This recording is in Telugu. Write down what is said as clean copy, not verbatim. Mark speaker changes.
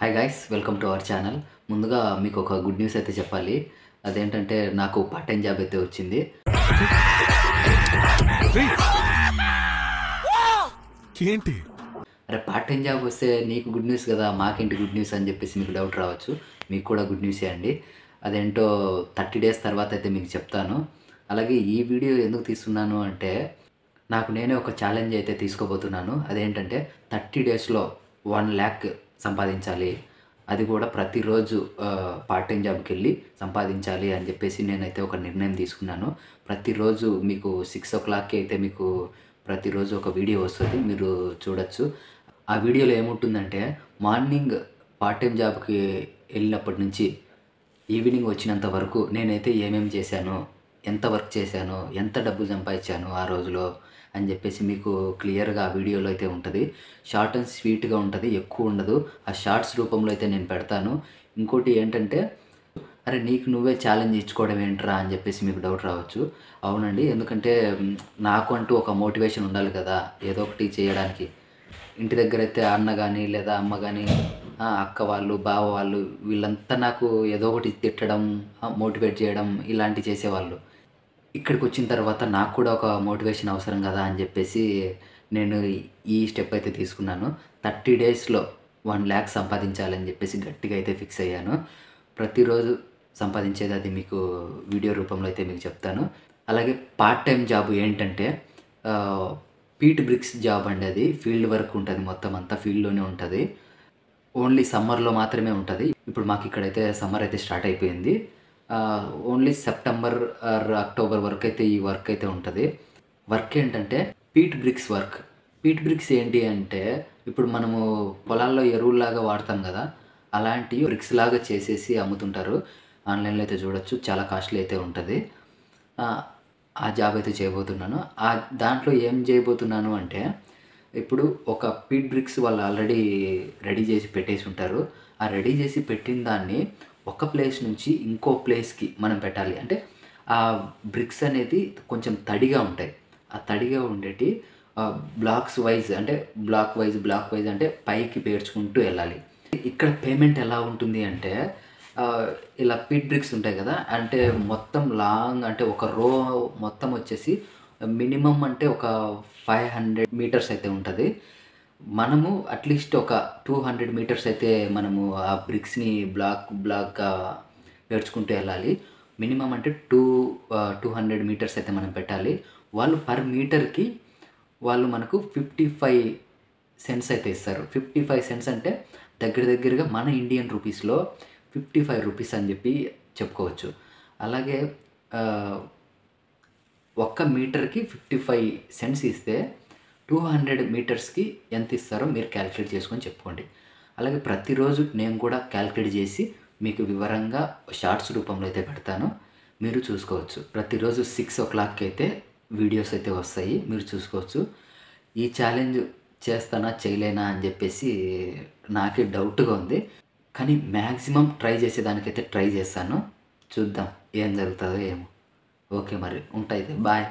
Speaker 1: Hi guys, welcome to our channel. ముందుగా మీకు ఒక గుడ్ న్యూస్ అయితే చెప్పాలి. అదేంటంటే నాకు పార్ట్ టైం జాబ్ అయితే వచ్చింది.
Speaker 2: ఏంటి?
Speaker 1: అరే, పార్ట్ టైం జాబ్ వస్తే నీకు గుడ్ న్యూస్ కదా, మాకేంటి గుడ్ న్యూస్ అని చెప్పేసి మీకు డౌట్ రావచ్చు. మీకు కూడా గుడ్ న్యూసే అండి. అదేంటో 30 డేస్ తర్వాత అయితే మీకు చెప్తాను. అలాగే ఈ వీడియో ఎందుకు తీస్తున్నాను అంటే, నాకు నేనే ఒక ఛాలెంజ్ అయితే తీసుకోబోతున్నాను. అదేంటంటే 30 డేస్లో 1 lakh సంపాదించాలి. అది కూడా ప్రతిరోజు పార్ట్ టైం జాబ్కి వెళ్ళి సంపాదించాలి అని చెప్పేసి నేనైతే ఒక నిర్ణయం తీసుకున్నాను. ప్రతిరోజు మీకు 6 o'clockకి అయితే మీకు ప్రతిరోజు ఒక వీడియో వస్తుంది, మీరు చూడొచ్చు. ఆ వీడియోలో ఏముంటుందంటే, మార్నింగ్ పార్ట్ టైం జాబ్కి వెళ్ళినప్పటి నుంచి ఈవినింగ్ వచ్చినంత వరకు నేనైతే ఏమేమి చేశాను, ఎంత వర్క్ చేశాను, ఎంత డబ్బు సంపాదించాను ఆ రోజులో అని చెప్పేసి మీకు క్లియర్గా ఆ వీడియోలో అయితే ఉంటుంది. షార్ట్ అండ్ స్వీట్గా ఉంటుంది, ఎక్కువ ఉండదు. ఆ షార్ట్స్ రూపంలో అయితే నేను పెడతాను. ఇంకోటి ఏంటంటే, అరే నీకు నువ్వే ఛాలెంజ్ ఇచ్చుకోవడం ఏంట్రా అని చెప్పేసి మీకు డౌట్ రావచ్చు. అవునండి, ఎందుకంటే నాకు అంటూ ఒక మోటివేషన్ ఉండాలి కదా ఏదో ఒకటి చేయడానికి. ఇంటి దగ్గర అయితే అన్న కానీ లేదా అమ్మ కానీ అక్క వాళ్ళు, బావ వాళ్ళు వీళ్ళంతా నాకు ఏదో ఒకటి తిట్టడం, మోటివేట్ చేయడం ఇలాంటివి చేసేవాళ్ళు. ఇక్కడికి వచ్చిన తర్వాత నాకు కూడా ఒక మోటివేషన్ అవసరం కదా అని చెప్పేసి నేను ఈ స్టెప్ అయితే తీసుకున్నాను. 30 డేస్లో 1 lakh సంపాదించాలని చెప్పేసి గట్టిగా అయితే ఫిక్స్ అయ్యాను. ప్రతిరోజు సంపాదించేది అది మీకు వీడియో రూపంలో అయితే మీకు చెప్తాను. అలాగే పార్ట్ టైం జాబ్ ఏంటంటే పీట్ బ్రిక్స్ జాబ్ అండి. అది ఫీల్డ్ వర్క్ ఉంటుంది, మొత్తం అంతా ఫీల్డ్లోనే ఉంటుంది. ఓన్లీ సమ్మర్లో మాత్రమే ఉంటుంది. ఇప్పుడు మాకు ఇక్కడైతే సమ్మర్ అయితే స్టార్ట్ అయిపోయింది. ఓన్లీ సెప్టెంబర్ ఆర్ అక్టోబర్ వరకు అయితే ఈ వర్క్ అయితే ఉంటుంది. వర్క్ ఏంటంటే peat bricks work. Peat bricks ఏంటి అంటే, ఇప్పుడు మనము పొలాల్లో ఎరువులాగా వాడతాం కదా, అలాంటి బ్రిక్స్ లాగా చేసేసి అమ్ముతుంటారు. ఆన్లైన్లో అయితే చూడొచ్చు, చాలా కాస్ట్లీ అయితే ఉంటుంది. ఆ జాబ్ అయితే చేయబోతున్నాను. దాంట్లో ఏం చేయబోతున్నాను అంటే, ఇప్పుడు ఒక పీట్ బ్రిక్స్ వాళ్ళు ఆల్రెడీ రెడీ చేసి పెట్టేసి ఉంటారు. ఆ రెడీ చేసి పెట్టిన దాన్ని ఒక ప్లేస్ నుంచి ఇంకో ప్లేస్కి మనం పెట్టాలి. అంటే ఆ బ్రిక్స్ అనేది కొంచెం తడిగా ఉంటాయి. ఆ తడిగా ఉండేటి బ్లాక్స్ వైజ్, అంటే బ్లాక్ వైజ్ అంటే పైకి పేర్చుకుంటూ వెళ్ళాలి. ఇక్కడ పేమెంట్ ఎలా ఉంటుంది అంటే, ఇలా పీట్ బ్రిక్స్ ఉంటాయి కదా, అంటే మొత్తం లాంగ్, అంటే ఒక రో మొత్తం వచ్చేసి మినిమం అంటే ఒక 500 మీటర్స్ అయితే ఉంటుంది. మనము అట్లీస్ట్ ఒక 200 మీటర్స్ అయితే మనము ఆ బ్రిక్స్ని బ్లాక్గా పేర్చుకుంటూ వెళ్ళాలి. మినిమం అంటే 200 మీటర్స్ అయితే మనం పెట్టాలి. వాళ్ళు పర్ మీటర్కి వాళ్ళు మనకు 55 cents అయితే ఇస్తారు. 55 cents అంటే దగ్గరగా మన ఇండియన్ రూపీస్లో 55 రూపీస్ అని చెప్పి చెప్పుకోవచ్చు. అలాగే ఒక్క మీటర్కి 55 cents ఇస్తే 200 మీటర్స్కి ఎంత ఇస్తారో మీరు క్యాలిక్యులేట్ చేసుకొని చెప్పుకోండి. అలాగే ప్రతిరోజు నేను కూడా క్యాలిక్యులేట్ చేసి మీకు వివరంగా షార్ట్స్ రూపంలో అయితే పెడతాను, మీరు చూసుకోవచ్చు. ప్రతిరోజు 6 o'clockకి అయితే వీడియోస్ అయితే వస్తాయి, మీరు చూసుకోవచ్చు. ఈ ఛాలెంజ్ చేస్తానా చేయలేనా అని చెప్పేసి నాకే డౌట్గా ఉంది, కానీ మ్యాక్సిమం ట్రై చేసేదానికైతే ట్రై చేస్తాను. చూద్దాం ఏం జరుగుతుందో ఏమో. ఓకే, మరి ఉంటాయితే, బాయ్.